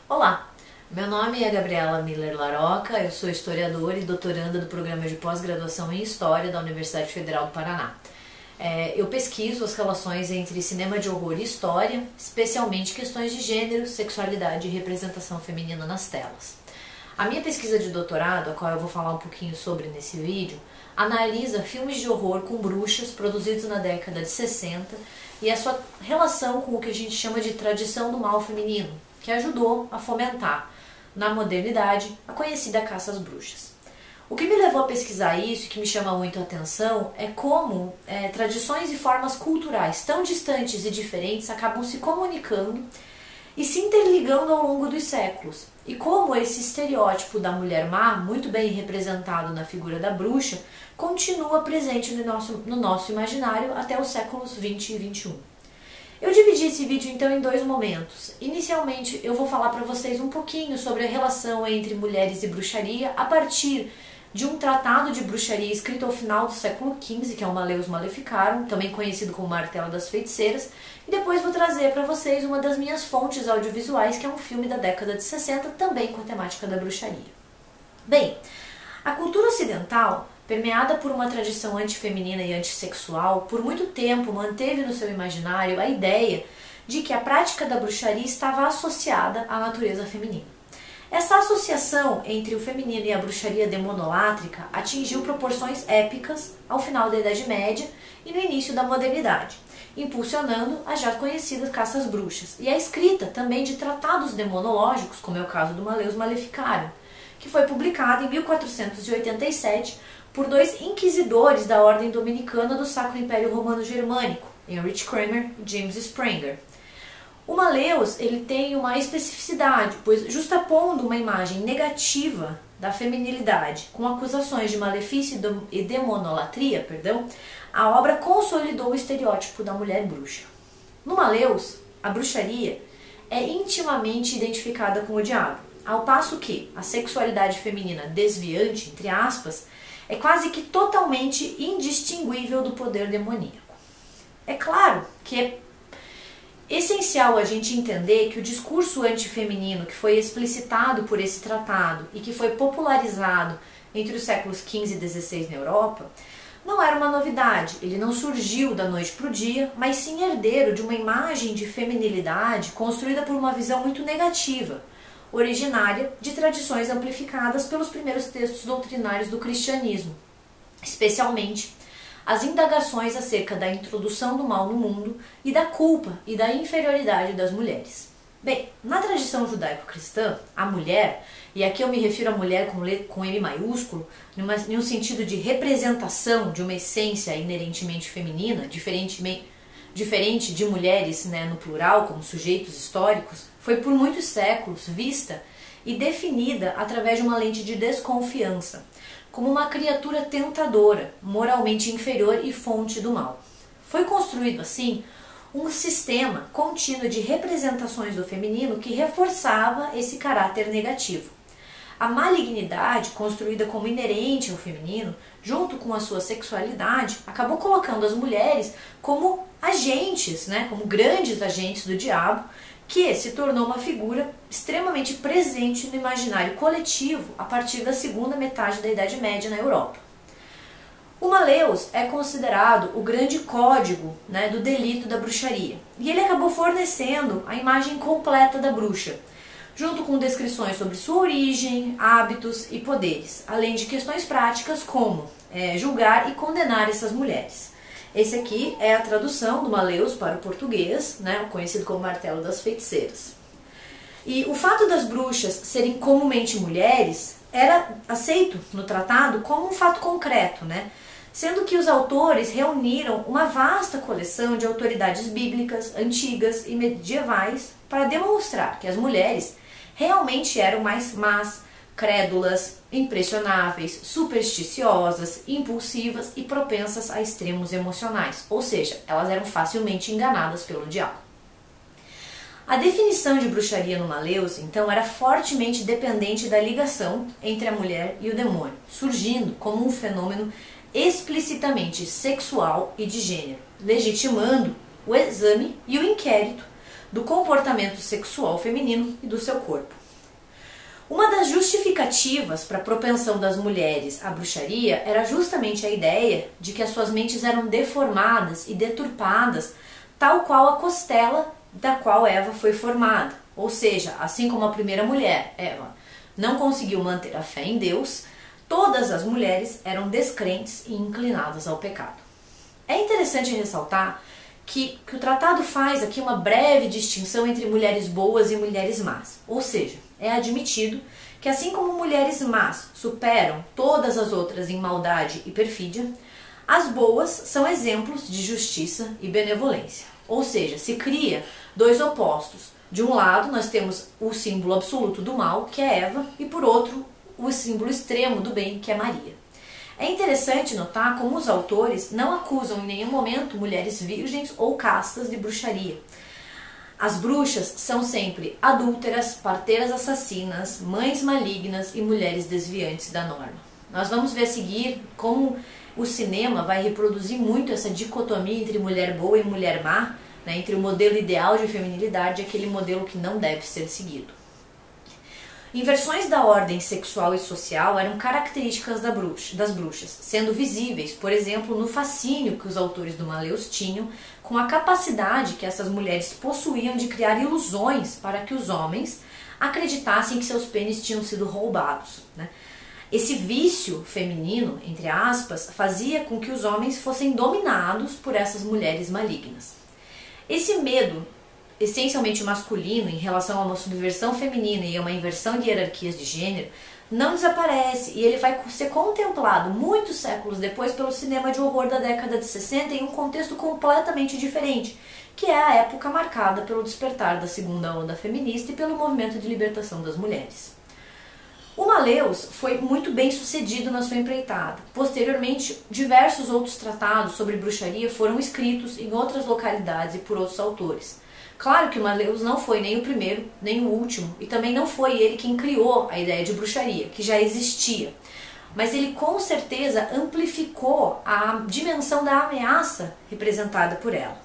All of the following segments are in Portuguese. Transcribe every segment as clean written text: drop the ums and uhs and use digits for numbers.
Olá, meu nome é Gabriela Miller Laroca, eu sou historiadora e doutoranda do programa de pós-graduação em História da Universidade Federal do Paraná. Eu pesquiso as relações entre cinema de horror e história, especialmente questões de gênero, sexualidade e representação feminina nas telas. A minha pesquisa de doutorado, a qual eu vou falar um pouquinho sobre nesse vídeo, analisa filmes de horror com bruxas produzidos na década de 60 e a sua relação com o que a gente chama de tradição do mal feminino, que ajudou a fomentar, na modernidade, a conhecida caça às bruxas. O que me levou a pesquisar isso e que me chama muito a atenção é como tradições e formas culturais tão distantes e diferentes acabam se comunicando e se interligando ao longo dos séculos. E como esse estereótipo da mulher má, muito bem representado na figura da bruxa, continua presente no nosso imaginário até os séculos 20 e 21. Eu dividi esse vídeo então em dois momentos. Inicialmente eu vou falar para vocês um pouquinho sobre a relação entre mulheres e bruxaria a partir de um tratado de bruxaria escrito ao final do século XV, que é o Malleus Maleficarum, também conhecido como Martelo das Feiticeiras, e depois vou trazer para vocês uma das minhas fontes audiovisuais, que é um filme da década de 60, também com a temática da bruxaria. Bem, a cultura ocidental, permeada por uma tradição antifeminina e antissexual, por muito tempo manteve no seu imaginário a ideia de que a prática da bruxaria estava associada à natureza feminina. Essa associação entre o feminino e a bruxaria demonolátrica atingiu proporções épicas ao final da Idade Média e no início da modernidade, impulsionando as já conhecidas caças às bruxas e a escrita também de tratados demonológicos, como é o caso do Malleus Maleficarum, que foi publicado em 1487 por dois inquisidores da Ordem Dominicana do Sacro Império Romano Germânico, Heinrich Kramer e James Sprenger. O Malleus ele tem uma especificidade, pois justapondo uma imagem negativa da feminilidade com acusações de malefício e demonolatria, a obra consolidou o estereótipo da mulher bruxa. No Malleus, a bruxaria é intimamente identificada com o diabo, ao passo que a sexualidade feminina desviante, entre aspas, é quase que totalmente indistinguível do poder demoníaco. É claro que é essencial a gente entender que o discurso antifeminino que foi explicitado por esse tratado e que foi popularizado entre os séculos XV e XVI na Europa não era uma novidade, ele não surgiu da noite para o dia, mas sim herdeiro de uma imagem de feminilidade construída por uma visão muito negativa, originária de tradições amplificadas pelos primeiros textos doutrinários do cristianismo, especialmente as indagações acerca da introdução do mal no mundo e da culpa e da inferioridade das mulheres. Bem, na tradição judaico-cristã, a mulher, e aqui eu me refiro à mulher com M maiúsculo, em um sentido de representação de uma essência inerentemente feminina, diferente de mulheres, no plural, como sujeitos históricos, foi por muitos séculos vista e definida através de uma lente de desconfiança, como uma criatura tentadora, moralmente inferior e fonte do mal. Foi construído assim um sistema contínuo de representações do feminino que reforçava esse caráter negativo. A malignidade, construída como inerente ao feminino, junto com a sua sexualidade, acabou colocando as mulheres como agentes, como grandes agentes do diabo, que se tornou uma figura extremamente presente no imaginário coletivo a partir da segunda metade da Idade Média na Europa. O Malleus é considerado o grande código do delito da bruxaria, e ele acabou fornecendo a imagem completa da bruxa, junto com descrições sobre sua origem, hábitos e poderes, além de questões práticas como julgar e condenar essas mulheres. Esse aqui é a tradução do Malleus para o português, conhecido como Martelo das Feiticeiras. E o fato das bruxas serem comumente mulheres era aceito no tratado como um fato concreto, sendo que os autores reuniram uma vasta coleção de autoridades bíblicas, antigas e medievais para demonstrar que as mulheres realmente eram mais más, crédulas, impressionáveis, supersticiosas, impulsivas e propensas a extremos emocionais, ou seja, elas eram facilmente enganadas pelo diabo. A definição de bruxaria no Malleus, então, era fortemente dependente da ligação entre a mulher e o demônio, surgindo como um fenômeno explicitamente sexual e de gênero, legitimando o exame e o inquérito do comportamento sexual feminino e do seu corpo. Uma das justificativas para a propensão das mulheres à bruxaria era justamente a ideia de que as suas mentes eram deformadas e deturpadas, tal qual a costela da qual Eva foi formada. Ou seja, assim como a primeira mulher, Eva, não conseguiu manter a fé em Deus, todas as mulheres eram descrentes e inclinadas ao pecado. É interessante ressaltar que o tratado faz aqui uma breve distinção entre mulheres boas e mulheres más. Ou seja, é admitido que assim como mulheres más superam todas as outras em maldade e perfídia, as boas são exemplos de justiça e benevolência. Ou seja, se cria dois opostos. De um lado nós temos o símbolo absoluto do mal, que é Eva, e por outro o símbolo extremo do bem, que é Maria. É interessante notar como os autores não acusam em nenhum momento mulheres virgens ou castas de bruxaria. As bruxas são sempre adúlteras, parteiras assassinas, mães malignas e mulheres desviantes da norma. Nós vamos ver a seguir como o cinema vai reproduzir muito essa dicotomia entre mulher boa e mulher má, né, entre o modelo ideal de feminilidade e aquele modelo que não deve ser seguido. Inversões da ordem sexual e social eram características das bruxas, sendo visíveis, por exemplo, no fascínio que os autores do Maleus tinham com a capacidade que essas mulheres possuíam de criar ilusões para que os homens acreditassem que seus pênis tinham sido roubados, né? Esse vício feminino, entre aspas, fazia com que os homens fossem dominados por essas mulheres malignas. Esse medo essencialmente masculino em relação a uma subversão feminina e a uma inversão de hierarquias de gênero não desaparece, e ele vai ser contemplado muitos séculos depois pelo cinema de horror da década de 60 em um contexto completamente diferente, que é a época marcada pelo despertar da segunda onda feminista e pelo movimento de libertação das mulheres. O Maleus foi muito bem sucedido na sua empreitada. Posteriormente, diversos outros tratados sobre bruxaria foram escritos em outras localidades e por outros autores. Claro que o Maleus não foi nem o primeiro, nem o último, e também não foi ele quem criou a ideia de bruxaria, que já existia. Mas ele com certeza amplificou a dimensão da ameaça representada por ela.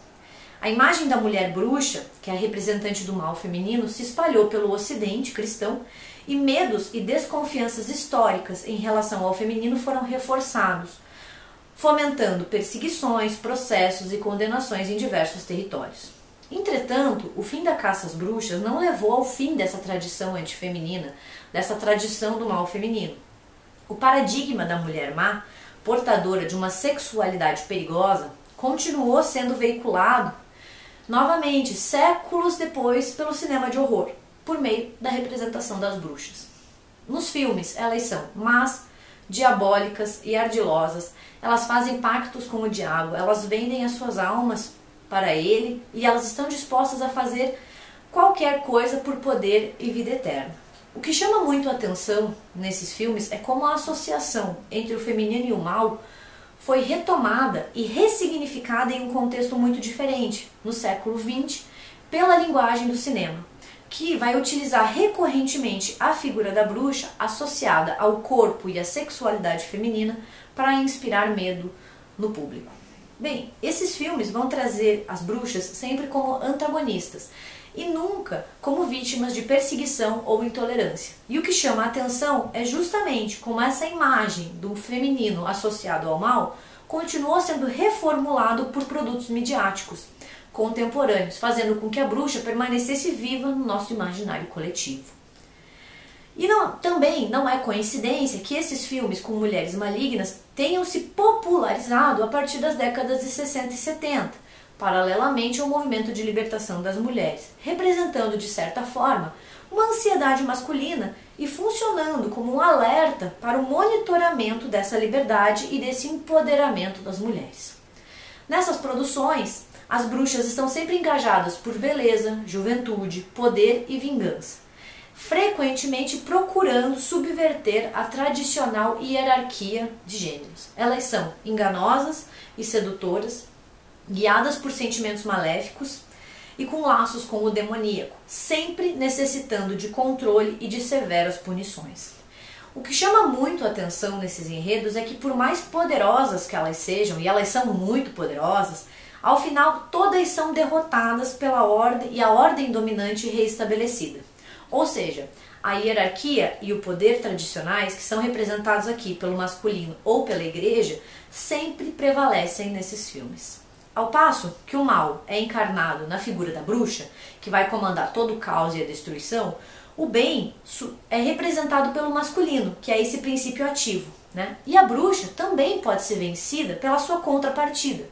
A imagem da mulher bruxa, que é a representante do mal feminino, se espalhou pelo Ocidente cristão, e medos e desconfianças históricas em relação ao feminino foram reforçados, fomentando perseguições, processos e condenações em diversos territórios. Entretanto, o fim da caça às bruxas não levou ao fim dessa tradição antifeminina, dessa tradição do mal feminino. O paradigma da mulher má, portadora de uma sexualidade perigosa, continuou sendo veiculado novamente, séculos depois, pelo cinema de horror, por meio da representação das bruxas. Nos filmes, elas são más, diabólicas e ardilosas, elas fazem pactos com o diabo, elas vendem as suas almas para ele e elas estão dispostas a fazer qualquer coisa por poder e vida eterna. O que chama muito a atenção nesses filmes é como a associação entre o feminino e o mal foi retomada e ressignificada em um contexto muito diferente, no século XX, pela linguagem do cinema, que vai utilizar recorrentemente a figura da bruxa associada ao corpo e à sexualidade feminina para inspirar medo no público. Bem, esses filmes vão trazer as bruxas sempre como antagonistas e nunca como vítimas de perseguição ou intolerância. E o que chama a atenção é justamente como essa imagem do feminino associado ao mal continuou sendo reformulado por produtos midiáticos contemporâneos, fazendo com que a bruxa permanecesse viva no nosso imaginário coletivo. E também não é coincidência que esses filmes com mulheres malignas tenham se popularizado a partir das décadas de 60 e 70, paralelamente ao movimento de libertação das mulheres, representando de certa forma uma ansiedade masculina e funcionando como um alerta para o monitoramento dessa liberdade e desse empoderamento das mulheres. Nessas produções, as bruxas estão sempre engajadas por beleza, juventude, poder e vingança, frequentemente procurando subverter a tradicional hierarquia de gêneros. Elas são enganosas e sedutoras, guiadas por sentimentos maléficos e com laços com o demoníaco, sempre necessitando de controle e de severas punições. O que chama muito a atenção nesses enredos é que, por mais poderosas que elas sejam, e elas são muito poderosas, Ao final, todas são derrotadas pela ordem e a ordem dominante reestabelecida. Ou seja, a hierarquia e o poder tradicionais, que são representados aqui pelo masculino ou pela igreja, sempre prevalecem nesses filmes. Ao passo que o mal é encarnado na figura da bruxa, que vai comandar todo o caos e a destruição, o bem é representado pelo masculino, que é esse princípio ativo, né? E a bruxa também pode ser vencida pela sua contrapartida,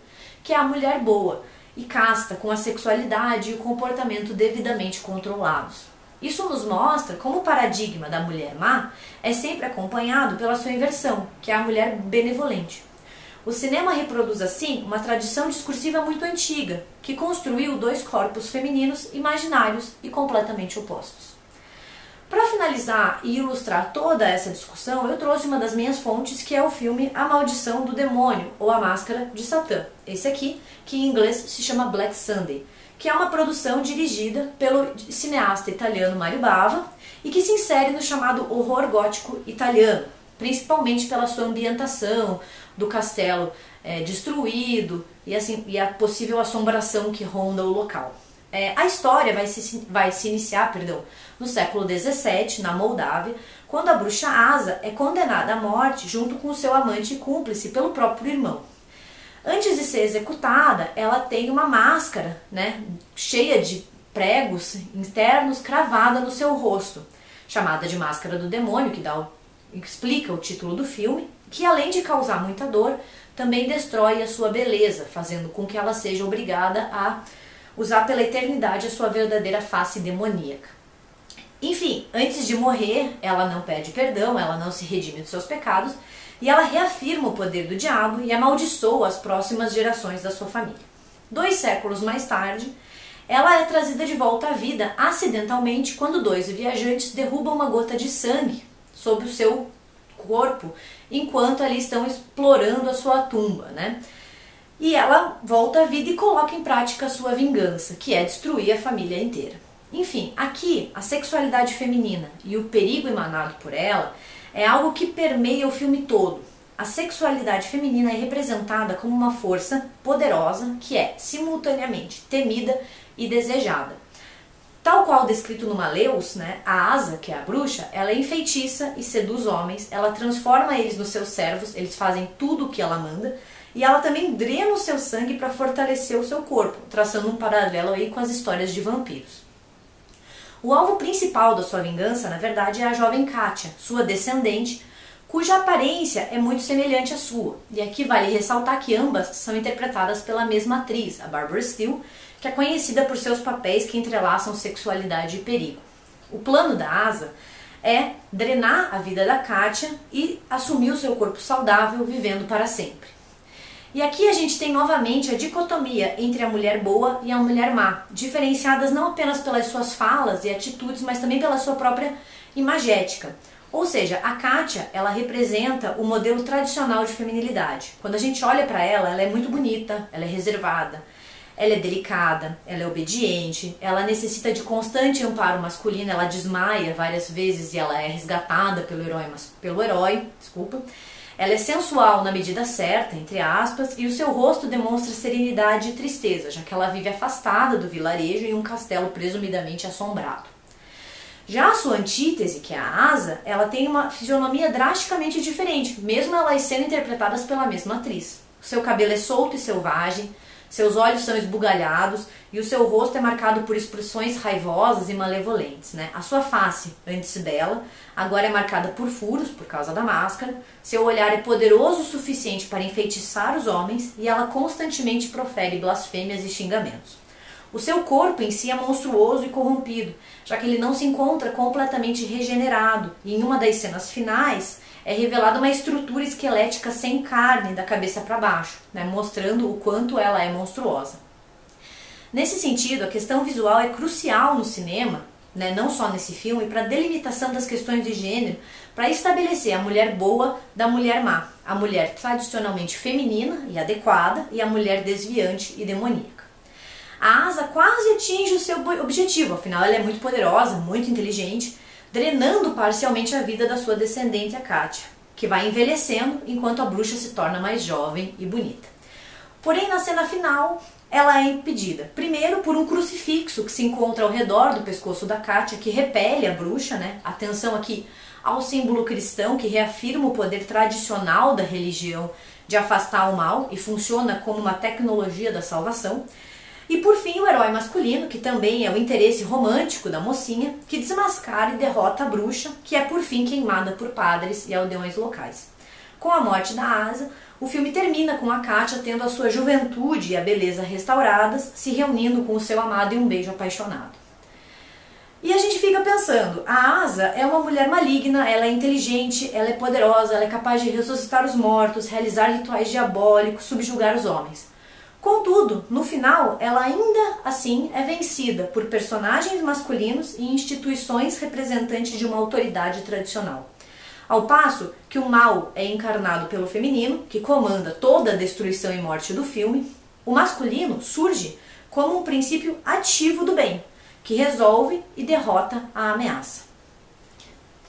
que é a mulher boa e casta, com a sexualidade e o comportamento devidamente controlados. Isso nos mostra como o paradigma da mulher má é sempre acompanhado pela sua inversão, que é a mulher benevolente. O cinema reproduz assim uma tradição discursiva muito antiga, que construiu dois corpos femininos imaginários e completamente opostos. Para finalizar e ilustrar toda essa discussão, eu trouxe uma das minhas fontes, que é o filme A Maldição do Demônio, ou A Máscara de Satã. Esse aqui, que em inglês se chama Black Sunday, que é uma produção dirigida pelo cineasta italiano Mario Bava e que se insere no chamado horror gótico italiano, principalmente pela sua ambientação do castelo destruído e a possível assombração que ronda o local. A história vai se iniciar no século XVII, na Moldávia, quando a bruxa Asa é condenada à morte junto com o seu amante e cúmplice pelo próprio irmão. Antes de ser executada, ela tem uma máscara, né, cheia de pregos internos cravada no seu rosto, chamada de Máscara do Demônio, que explica o título do filme, que além de causar muita dor, também destrói a sua beleza, fazendo com que ela seja obrigada a usar pela eternidade a sua verdadeira face demoníaca. Enfim, antes de morrer, ela não pede perdão, ela não se redime dos seus pecados, e ela reafirma o poder do diabo e amaldiçoa as próximas gerações da sua família. 2 séculos mais tarde, ela é trazida de volta à vida acidentalmente quando 2 viajantes derrubam uma gota de sangue sobre o seu corpo enquanto ali estão explorando a sua tumba, né? E ela volta à vida e coloca em prática a sua vingança, que é destruir a família inteira. Enfim, aqui a sexualidade feminina e o perigo emanado por ela é algo que permeia o filme todo. A sexualidade feminina é representada como uma força poderosa que é simultaneamente temida e desejada. Tal qual descrito no Maleus, né, a Asa, que é a bruxa, ela é enfeitiça e seduz homens, ela transforma eles nos seus servos, eles fazem tudo o que ela manda, e ela também drena o seu sangue para fortalecer o seu corpo, traçando um paralelo aí com as histórias de vampiros. O alvo principal da sua vingança, na verdade, é a jovem Kátia, sua descendente, cuja aparência é muito semelhante à sua. E aqui vale ressaltar que ambas são interpretadas pela mesma atriz, a Barbara Steele, que é conhecida por seus papéis que entrelaçam sexualidade e perigo. O plano da Asa é drenar a vida da Kátia e assumir o seu corpo saudável, vivendo para sempre. E aqui a gente tem novamente a dicotomia entre a mulher boa e a mulher má, diferenciadas não apenas pelas suas falas e atitudes, mas também pela sua própria imagética. Ou seja, a Kátia, ela representa o modelo tradicional de feminilidade. Quando a gente olha para ela é muito bonita, ela é reservada, ela é delicada, ela é obediente, ela necessita de constante amparo masculino, ela desmaia várias vezes e ela é resgatada pelo herói. Ela é sensual na medida certa, entre aspas, e o seu rosto demonstra serenidade e tristeza, já que ela vive afastada do vilarejo em um castelo presumidamente assombrado. Já a sua antítese, que é a Asa, ela tem uma fisionomia drasticamente diferente, mesmo elas sendo interpretadas pela mesma atriz. O seu cabelo é solto e selvagem, seus olhos são esbugalhados e o seu rosto é marcado por expressões raivosas e malevolentes, né? A sua face, antes bela, agora é marcada por furos por causa da máscara, seu olhar é poderoso o suficiente para enfeitiçar os homens e ela constantemente profere blasfêmias e xingamentos. O seu corpo em si é monstruoso e corrompido, já que ele não se encontra completamente regenerado, e em uma das cenas finais é revelada uma estrutura esquelética sem carne da cabeça para baixo, né, mostrando o quanto ela é monstruosa. Nesse sentido, a questão visual é crucial no cinema, né, não só nesse filme, para a delimitação das questões de gênero, para estabelecer a mulher boa da mulher má, a mulher tradicionalmente feminina e adequada e a mulher desviante e demoníaca. A Asa quase atinge o seu objetivo, afinal ela é muito poderosa, muito inteligente, drenando parcialmente a vida da sua descendente, a Kátia, que vai envelhecendo enquanto a bruxa se torna mais jovem e bonita. Porém, na cena final, ela é impedida, primeiro por um crucifixo que se encontra ao redor do pescoço da Kátia, que repele a bruxa, né? Atenção aqui ao símbolo cristão, que reafirma o poder tradicional da religião de afastar o mal e funciona como uma tecnologia da salvação. E por fim o herói masculino, que também é o interesse romântico da mocinha, que desmascara e derrota a bruxa, que é por fim queimada por padres e aldeões locais. Com a morte da Asa, o filme termina com a Kátia tendo a sua juventude e a beleza restauradas, se reunindo com o seu amado em um beijo apaixonado. E a gente fica pensando, a Asa é uma mulher maligna, ela é inteligente, ela é poderosa, ela é capaz de ressuscitar os mortos, realizar rituais diabólicos, subjugar os homens. Contudo, no final, ela ainda assim é vencida por personagens masculinos e instituições representantes de uma autoridade tradicional. Ao passo que o mal é encarnado pelo feminino, que comanda toda a destruição e morte do filme, o masculino surge como um princípio ativo do bem, que resolve e derrota a ameaça.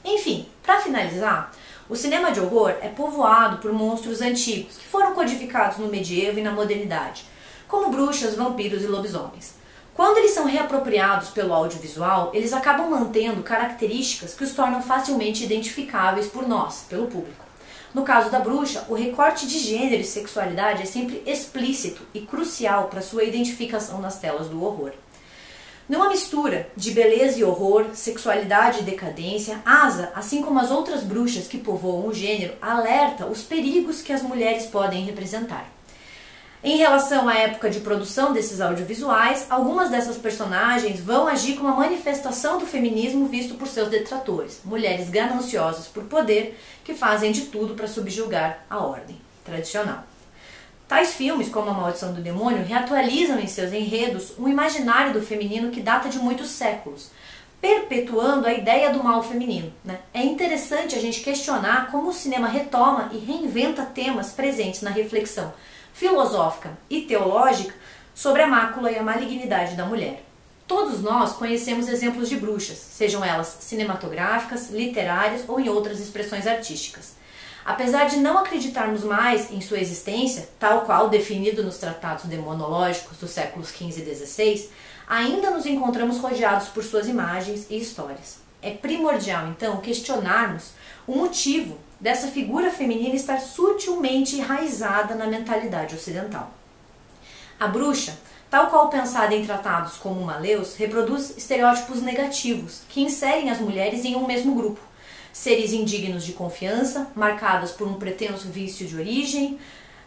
Enfim, para finalizar, o cinema de horror é povoado por monstros antigos que foram codificados no medievo e na modernidade, como bruxas, vampiros e lobisomens. Quando eles são reapropriados pelo audiovisual, eles acabam mantendo características que os tornam facilmente identificáveis por nós, pelo público. No caso da bruxa, o recorte de gênero e sexualidade é sempre explícito e crucial para sua identificação nas telas do horror. Numa mistura de beleza e horror, sexualidade e decadência, Asa, assim como as outras bruxas que povoam o gênero, alerta os perigos que as mulheres podem representar. Em relação à época de produção desses audiovisuais, algumas dessas personagens vão agir como a manifestação do feminismo visto por seus detratores, mulheres gananciosas por poder que fazem de tudo para subjugar a ordem tradicional. Tais filmes, como A Maldição do Demônio, reatualizam em seus enredos um imaginário do feminino que data de muitos séculos, perpetuando a ideia do mal feminino, né? É interessante a gente questionar como o cinema retoma e reinventa temas presentes na reflexão filosófica e teológica sobre a mácula e a malignidade da mulher. Todos nós conhecemos exemplos de bruxas, sejam elas cinematográficas, literárias ou em outras expressões artísticas. Apesar de não acreditarmos mais em sua existência, tal qual definido nos tratados demonológicos dos séculos XV e XVI, ainda nos encontramos rodeados por suas imagens e histórias. É primordial, então, questionarmos o motivo dessa figura feminina estar sutilmente enraizada na mentalidade ocidental. A bruxa, tal qual pensada em tratados como Maleus, reproduz estereótipos negativos que inserem as mulheres em um mesmo grupo. Seres indignos de confiança, marcadas por um pretenso vício de origem,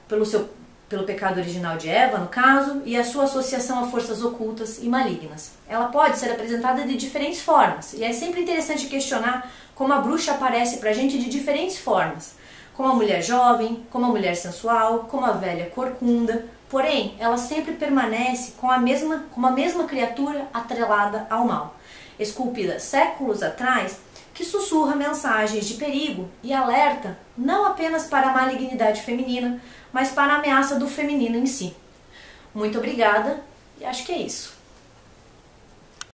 pelo pecado original de Eva, no caso, e a sua associação a forças ocultas e malignas. Ela pode ser apresentada de diferentes formas, e é sempre interessante questionar como a bruxa aparece pra gente de diferentes formas, como a mulher jovem, como a mulher sensual, como a velha corcunda, porém, ela sempre permanece com a mesma criatura atrelada ao mal, esculpida séculos atrás, que sussurra mensagens de perigo e alerta não apenas para a malignidade feminina, mas para a ameaça do feminino em si. Muito obrigada e acho que é isso.